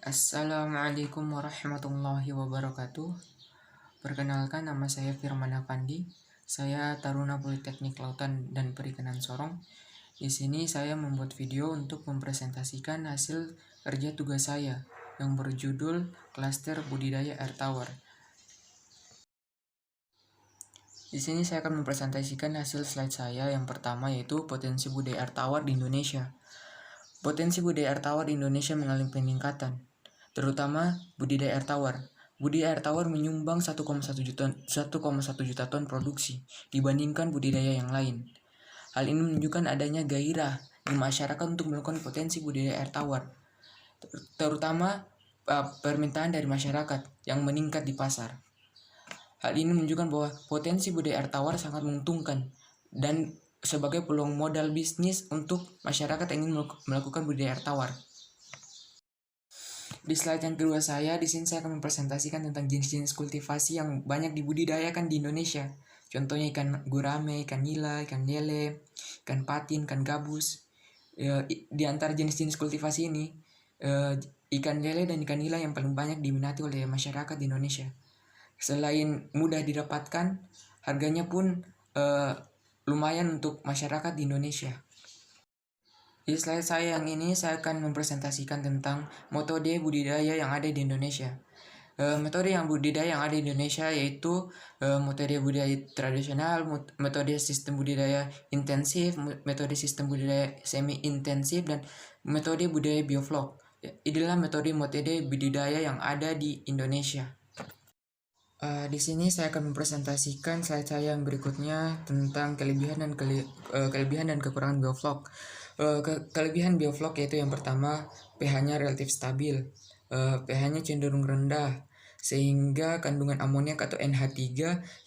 Assalamualaikum warahmatullahi wabarakatuh. Perkenalkan, nama saya Firman Afandi. Saya Taruna Politeknik Lautan dan Perikanan Sorong. Di sini saya membuat video untuk mempresentasikan hasil kerja tugas saya yang berjudul Klaster Budidaya Air Tawar. Di sini saya akan mempresentasikan hasil slide saya. Yang pertama yaitu potensi budidaya air tawar di Indonesia. Potensi budidaya air tawar di Indonesia mengalami peningkatan, terutama budidaya air tawar. Budidaya air tawar menyumbang 1,1 juta ton produksi dibandingkan budidaya yang lain. Hal ini menunjukkan adanya gairah di masyarakat untuk melakukan potensi budidaya air tawar, terutama permintaan dari masyarakat yang meningkat di pasar. Hal ini menunjukkan bahwa potensi budidaya air tawar sangat menguntungkan dan sebagai peluang modal bisnis untuk masyarakat yang ingin melakukan budidaya air tawar. Di slide yang kedua di sini saya akan mempresentasikan tentang jenis-jenis kultivasi yang banyak dibudidayakan di Indonesia. Contohnya ikan gurame, ikan nila, ikan lele, ikan patin, ikan gabus. Di antara jenis-jenis kultivasi ini, ikan lele dan ikan nila yang paling banyak diminati oleh masyarakat di Indonesia. Selain mudah didapatkan, harganya pun lumayan untuk masyarakat di Indonesia. Di slide saya yang ini saya akan mempresentasikan tentang metode budidaya yang ada di Indonesia. Metode budidaya yang ada di Indonesia yaitu metode budidaya tradisional, metode sistem budidaya intensif, metode sistem budidaya semi intensif, dan metode budidaya bioflok. Inilah metode budidaya yang ada di Indonesia. Di sini saya akan mempresentasikan slide saya yang berikutnya tentang kelebihan dan kekurangan bioflok. Kelebihan bioflok yaitu yang pertama, pH-nya relatif stabil, pH-nya cenderung rendah, sehingga kandungan amoniak atau NH3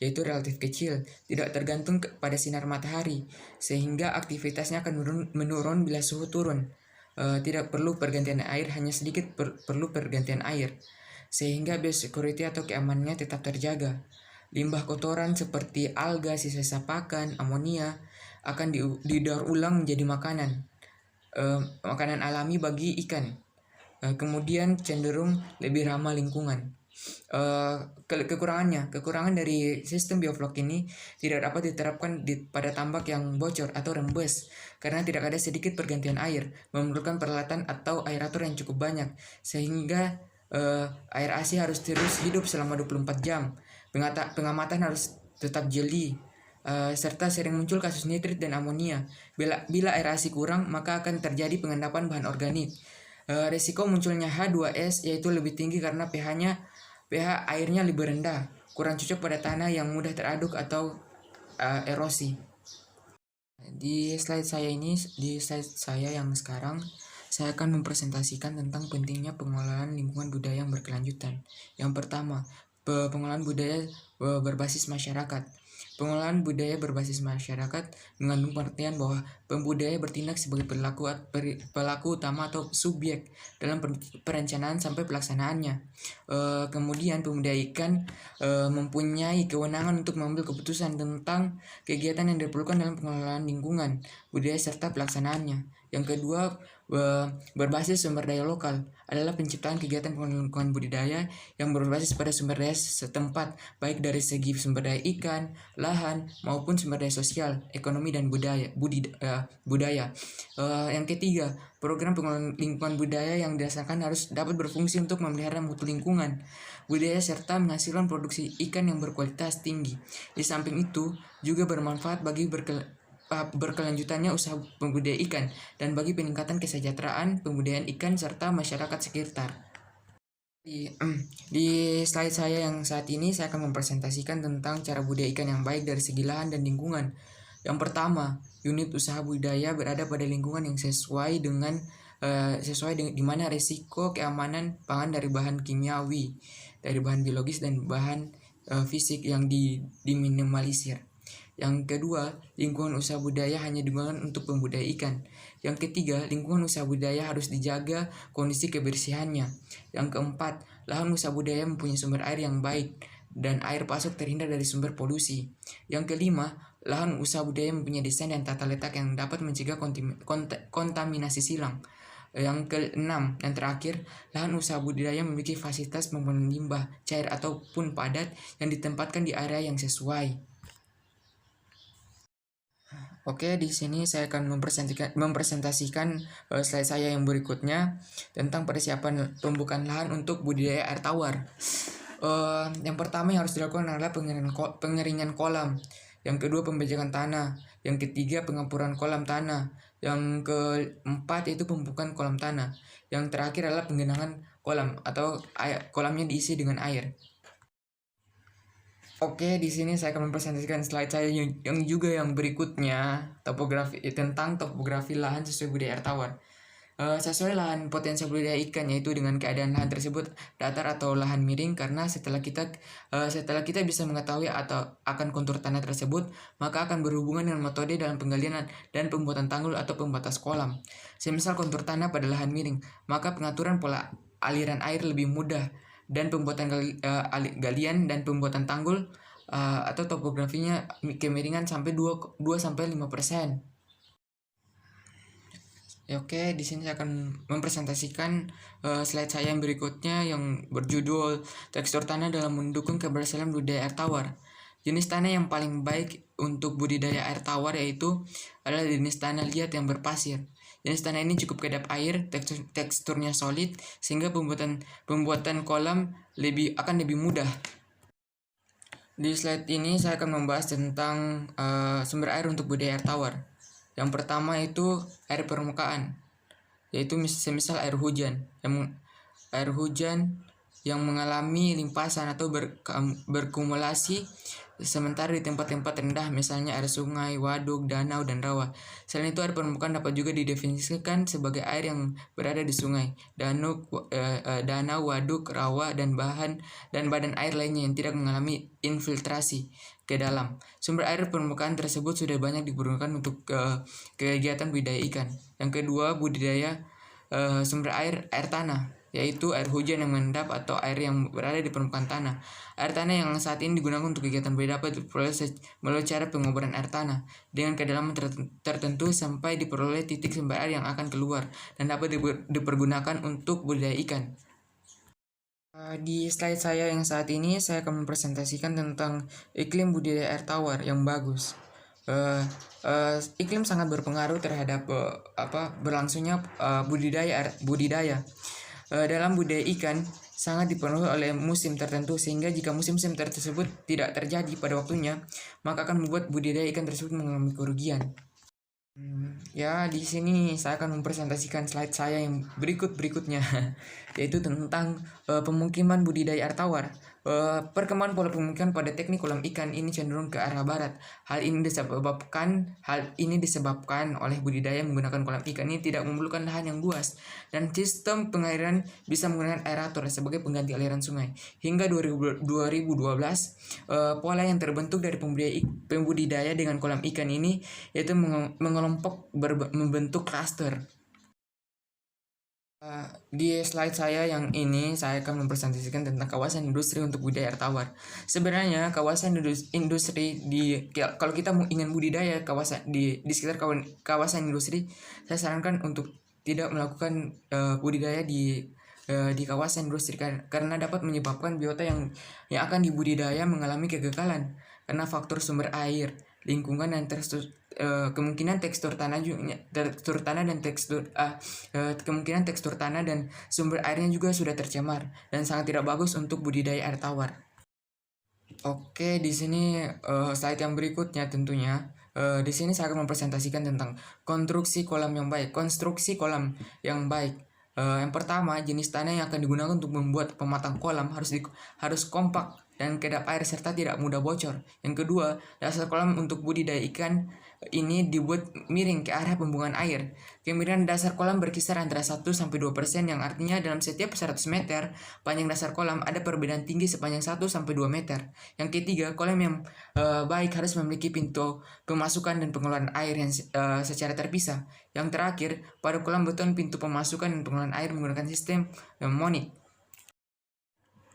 yaitu relatif kecil, tidak tergantung pada sinar matahari, sehingga aktivitasnya akan menurun bila suhu turun. Tidak perlu pergantian air, hanya sedikit perlu pergantian air, sehingga biosecurity atau keamanannya tetap terjaga. Limbah kotoran seperti alga, sisa-sisa pakan, amonia akan didaur ulang menjadi makanan alami bagi ikan. Kemudian cenderung lebih ramah lingkungan. Kekurangan dari sistem bioflok ini tidak dapat diterapkan pada tambak yang bocor atau rembes karena tidak ada sedikit pergantian air, memerlukan peralatan atau aerator yang cukup banyak, sehingga air ASI harus terus hidup selama 24 jam. Pengamatan harus tetap jeli, serta sering muncul kasus nitrit dan amonia. Bila air ASI kurang, maka akan terjadi pengendapan bahan organik. Resiko munculnya H2S yaitu lebih tinggi karena pH airnya lebih rendah, kurang cocok pada tanah yang mudah teraduk atau erosi. Di slide saya yang sekarang, saya akan mempresentasikan tentang pentingnya pengelolaan lingkungan budaya yang berkelanjutan. Yang pertama, pengelolaan budaya berbasis masyarakat. Pengelolaan budaya berbasis masyarakat mengandung pengertian bahwa pembudaya bertindak sebagai pelaku utama atau subjek dalam perencanaan sampai pelaksanaannya. Kemudian pembudaya ikan mempunyai kewenangan untuk mengambil keputusan tentang kegiatan yang diperlukan dalam pengelolaan lingkungan budaya serta pelaksanaannya. Yang kedua, berbasis sumber daya lokal adalah penciptaan kegiatan pengelolaan budidaya yang berbasis pada sumber daya setempat, baik dari segi sumber daya ikan, lahan, maupun sumber daya sosial, ekonomi, dan budaya. Yang ketiga, program pengelolaan lingkungan budaya yang dirasakan harus dapat berfungsi untuk memelihara mutu lingkungan budaya serta menghasilkan produksi ikan yang berkualitas tinggi. Di samping itu, juga bermanfaat bagi berkelanjutannya usaha pembudidaya ikan dan bagi peningkatan kesejahteraan pembudidayaan ikan serta masyarakat sekitar. Di slide saya yang saat ini saya akan mempresentasikan tentang cara budidaya ikan yang baik dari segi lahan dan lingkungan. Yang pertama, unit usaha budidaya berada pada lingkungan yang sesuai di mana resiko keamanan pangan dari bahan kimiawi, dari bahan biologis dan bahan fisik yang diminimalisir. Yang kedua, lingkungan usaha budaya hanya digunakan untuk pembudidaya ikan. Yang ketiga, lingkungan usaha budaya harus dijaga kondisi kebersihannya. Yang keempat, lahan usaha budaya mempunyai sumber air yang baik dan air pasok terhindar dari sumber polusi. Yang kelima, lahan usaha budaya mempunyai desain dan tata letak yang dapat mencegah kontaminasi silang. Yang keenam, yang terakhir, lahan usaha budidaya memiliki fasilitas pembuangan limbah cair ataupun padat yang ditempatkan di area yang sesuai. Oke, di sini saya akan mempresentasikan slide saya yang berikutnya tentang persiapan pembukaan lahan untuk budidaya air tawar. Yang pertama yang harus dilakukan adalah pengeringan kolam. Yang kedua, pembejakan tanah. Yang ketiga, pengemburan kolam tanah. Yang keempat yaitu pembukaan kolam tanah. Yang terakhir adalah penggenangan kolam atau kolamnya diisi dengan air. Oke, di sini saya akan mempresentasikan slide saya yang juga yang berikutnya tentang topografi lahan sesuai budidaya air tawar. Sesuai lahan potensial budidaya ikan, yaitu dengan keadaan lahan tersebut datar atau lahan miring, karena setelah kita bisa mengetahui atau akan kontur tanah tersebut, maka akan berhubungan dengan metode dalam penggalian dan pembuatan tanggul atau pembatas kolam. Semisal kontur tanah pada lahan miring, maka pengaturan pola aliran air lebih mudah, dan pembuatan galian dan pembuatan tanggul atau topografinya kemiringan sampai 2-5%. Ya, oke, di sini saya akan mempresentasikan slide saya yang berikutnya yang berjudul tekstur tanah dalam mendukung keberhasilan budidaya air tawar. Jenis tanah yang paling baik untuk budidaya air tawar yaitu adalah jenis tanah liat yang berpasir. Jenis tanah ini cukup kedap air, teksturnya solid, sehingga pembuatan kolam akan lebih mudah. Di slide ini saya akan membahas tentang sumber air untuk budidaya air tawar. Yang pertama itu air permukaan, yaitu semisal air hujan yang mengalami limpasan atau berkumulasi sementara di tempat-tempat rendah, misalnya air sungai, waduk, danau, dan rawa. Selain itu, air permukaan dapat juga didefinisikan sebagai air yang berada di sungai, danau, waduk, rawa, dan badan air lainnya yang tidak mengalami infiltrasi ke dalam. Sumber air permukaan tersebut sudah banyak digunakan untuk kegiatan budidaya ikan. Yang kedua, budidaya sumber air tanah, yaitu air hujan yang mengendap atau air yang berada di permukaan tanah. Air tanah yang saat ini digunakan untuk kegiatan budidaya dapat diperoleh melalui cara pengoboran air tanah dengan kedalaman tertentu sampai diperoleh titik sumber air yang akan keluar dan dapat dipergunakan untuk budidaya ikan. Di slide saya yang saat ini saya akan mempresentasikan tentang iklim budidaya air tawar yang bagus. Iklim sangat berpengaruh terhadap berlangsungnya budidaya. Dalam budidaya ikan sangat dipengaruhi oleh musim tertentu, sehingga jika musim-musim tersebut tidak terjadi pada waktunya, maka akan membuat budidaya ikan tersebut mengalami kerugian. Ya, di sini saya akan mempresentasikan slide saya yang berikutnya, yaitu tentang pemukiman budidaya air tawar. Perkembangan pola pemukiman pada teknik kolam ikan ini cenderung ke arah barat. Hal ini disebabkan oleh budidaya menggunakan kolam ikan ini tidak memerlukan lahan yang luas, dan sistem pengairan bisa menggunakan aerator sebagai pengganti aliran sungai. Hingga 2012, pola yang terbentuk dari pembudidaya dengan kolam ikan ini yaitu membentuk klaster. Di slide saya yang ini saya akan mempresentasikan tentang kawasan industri untuk budidaya air tawar. Sebenarnya kawasan industri kalau kita ingin budidaya di sekitar kawasan industri, saya sarankan untuk tidak melakukan budidaya di kawasan industri karena dapat menyebabkan biota yang akan dibudidaya mengalami kegagalan karena faktor sumber air, lingkungan, dan kemungkinan tekstur tanah dan sumber airnya juga sudah tercemar dan sangat tidak bagus untuk budidaya air tawar. Oke, di sini slide yang berikutnya tentunya. Di sini saya akan mempresentasikan tentang konstruksi kolam yang baik. Yang pertama, jenis tanah yang akan digunakan untuk membuat pematang kolam harus kompak dan kedap air serta tidak mudah bocor. Yang kedua, dasar kolam untuk budidaya ikan ini dibuat miring ke arah pembuangan air. Kemiringan dasar kolam berkisar antara 1-2%, yang artinya dalam setiap 100 meter panjang dasar kolam ada perbedaan tinggi sepanjang 1-2 meter. Yang ketiga, kolam yang baik harus memiliki pintu pemasukan dan pengeluaran air yang secara terpisah. Yang terakhir, pada kolam beton pintu pemasukan dan pengeluaran air menggunakan sistem monik.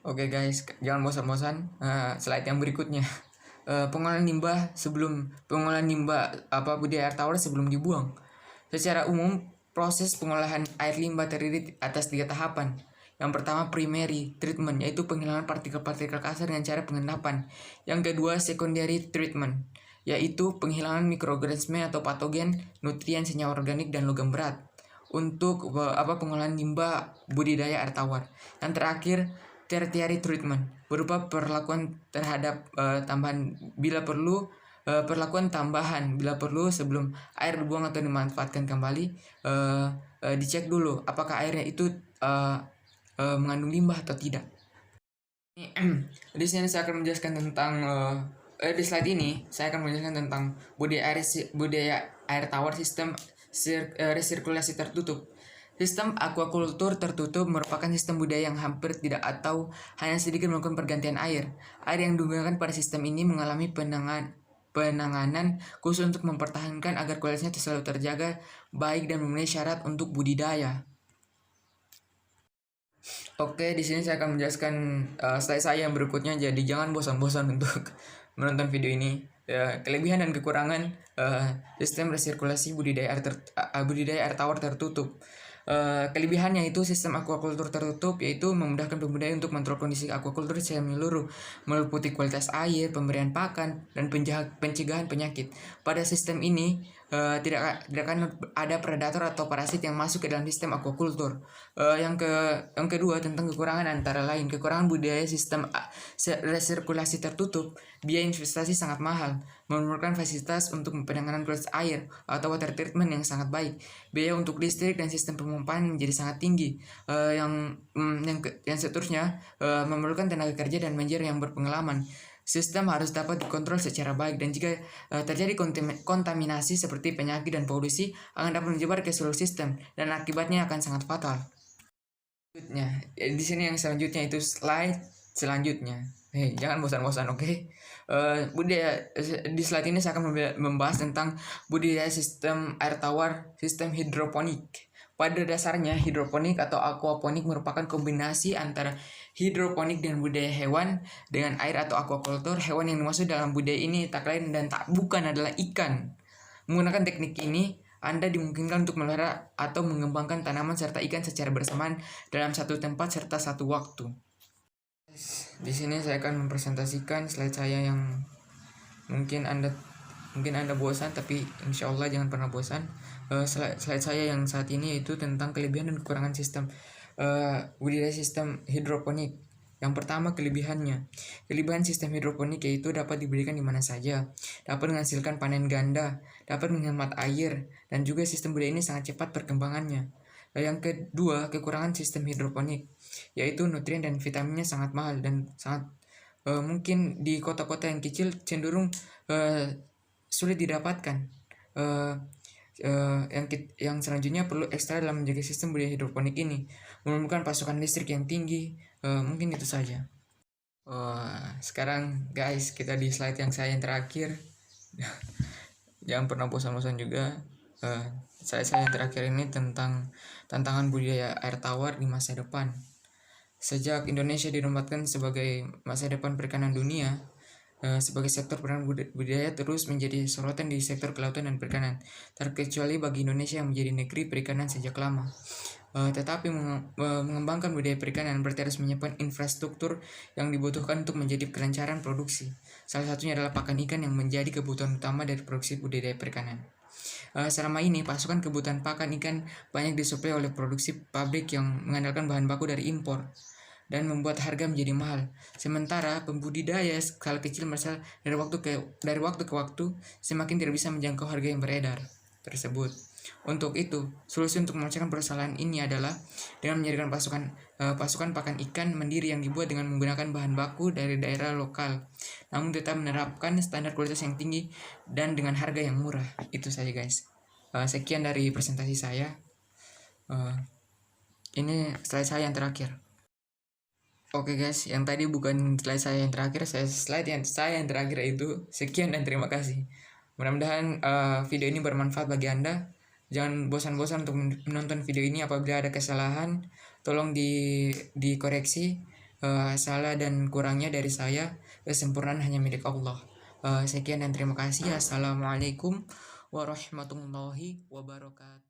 Oke guys, jangan bosan-bosan. Slide yang berikutnya. Pengolahan limbah budidaya air tawar sebelum dibuang. Secara umum, Proses pengolahan air limbah terdiri atas 3 tahapan. Yang pertama primary treatment, yaitu penghilangan partikel-partikel kasar dengan cara pengendapan. Yang kedua secondary treatment, yaitu penghilangan mikroorganisme atau patogen, nutrien, senyawa organik, dan logam berat untuk pengolahan limbah budidaya air tawar. Yang terakhir tertiary treatment, berupa perlakuan terhadap tambahan bila perlu perlakuan tambahan bila perlu sebelum air dibuang atau dimanfaatkan kembali. Dicek dulu apakah airnya itu mengandung limbah atau tidak. Di sini saya akan menjelaskan tentang di slide ini saya akan menjelaskan tentang budaya air tawar sistem resirkulasi tertutup. Sistem aquaculture tertutup merupakan sistem budaya yang hampir tidak atau hanya sedikit melakukan pergantian air. Air yang digunakan pada sistem ini mengalami penanganan khusus untuk mempertahankan agar kualitasnya selalu terjaga baik dan memenuhi syarat untuk budidaya. Oke, di sini saya akan menjelaskan slide saya yang berikutnya. Jadi jangan bosan-bosan untuk menonton video ini. Kelebihan dan kekurangan sistem resirkulasi budidaya air tawar tertutup. Kelebihannya itu sistem aquaculture tertutup, yaitu memudahkan pembudidaya untuk mengontrol kondisi aquaculture secara menyeluruh, meliputi kualitas air, pemberian pakan, dan pencegahan penyakit. Pada sistem ini tidak akan ada predator atau parasit yang masuk ke dalam sistem aquaculture. Yang kedua tentang kekurangan antara lain kekurangan budidaya sistem resirkulasi tertutup. Biaya investasi sangat mahal, memerlukan fasilitas untuk penanganan kualitas air atau water treatment yang sangat baik. Biaya untuk listrik dan sistem pemompaan menjadi sangat tinggi. Yang seterusnya memerlukan tenaga kerja dan manajer yang berpengalaman. Sistem harus dapat dikontrol secara baik, dan jika terjadi kontaminasi seperti penyakit dan polusi akan dapat menyebar ke seluruh sistem dan akibatnya akan sangat fatal. Selanjutnya, di sini yang selanjutnya itu slide selanjutnya. Jangan bosan-bosan, oke? Budaya di slide ini saya akan membahas tentang budidaya sistem air tawar sistem hidroponik. Pada dasarnya hidroponik atau aquaponik merupakan kombinasi antara hidroponik dan budidaya hewan dengan air atau aquaculture. Hewan yang dimaksud dalam budaya ini tak lain dan tak bukan adalah ikan. Menggunakan teknik ini Anda dimungkinkan untuk melihara atau mengembangkan tanaman serta ikan secara bersamaan dalam satu tempat serta satu waktu. Di sini saya akan mempresentasikan slide saya yang mungkin Anda bosan, tapi insya Allah jangan pernah bosan. Slide saya yang saat ini yaitu tentang kelebihan dan kekurangan sistem budidaya sistem hidroponik. Yang pertama kelebihannya. Kelebihan sistem hidroponik yaitu dapat diberikan di mana saja, dapat menghasilkan panen ganda, dapat menghemat air, dan juga sistem budidaya ini sangat cepat perkembangannya. Yang kedua, kekurangan sistem hidroponik yaitu nutrien dan vitaminnya sangat mahal dan sangat mungkin di kota-kota yang kecil cenderung sulit didapatkan. Yang selanjutnya perlu ekstra dalam menjaga sistem budidaya hidroponik ini, memerlukan pasokan listrik yang tinggi. Mungkin itu saja. Sekarang guys, kita di slide yang saya yang terakhir. Jangan pernah bosan-bosan juga. Saya yang terakhir ini tentang tantangan budidaya air tawar di masa depan. Sejak Indonesia dinobatkan sebagai masa depan perikanan dunia, sebagai sektor perikanan budidaya terus menjadi sorotan di sektor kelautan dan perikanan, terkecuali bagi Indonesia yang menjadi negeri perikanan sejak lama. Tetapi mengembangkan budaya perikanan berarti harus menyiapkan infrastruktur yang dibutuhkan untuk menjadi kelancaran produksi. Salah satunya adalah pakan ikan yang menjadi kebutuhan utama dari produksi budidaya perikanan. Selama ini pasokan kebutuhan pakan ikan banyak disuplai oleh produksi pabrik yang mengandalkan bahan baku dari impor dan membuat harga menjadi mahal. Sementara pembudidaya skala kecil merasa dari waktu ke waktu semakin tidak bisa menjangkau harga yang beredar tersebut. Untuk itu, solusi untuk memecahkan permasalahan ini adalah dengan menyediakan pasukan pakan ikan mandiri yang dibuat dengan menggunakan bahan baku dari daerah lokal, namun tetap menerapkan standar kualitas yang tinggi dan dengan harga yang murah. Itu saja guys. Sekian dari presentasi saya. Ini slide saya yang terakhir. Oke guys, yang tadi bukan slide saya yang terakhir, slide yang saya yang terakhir itu. Sekian dan terima kasih. Mudah-mudahan video ini bermanfaat bagi Anda. Jangan bosan-bosan untuk menonton video ini. Apabila ada kesalahan, tolong dikoreksi. Salah dan kurangnya dari saya. Kesempurnaan hanya milik Allah. Sekian dan terima kasih. Assalamualaikum warahmatullahi wabarakatuh.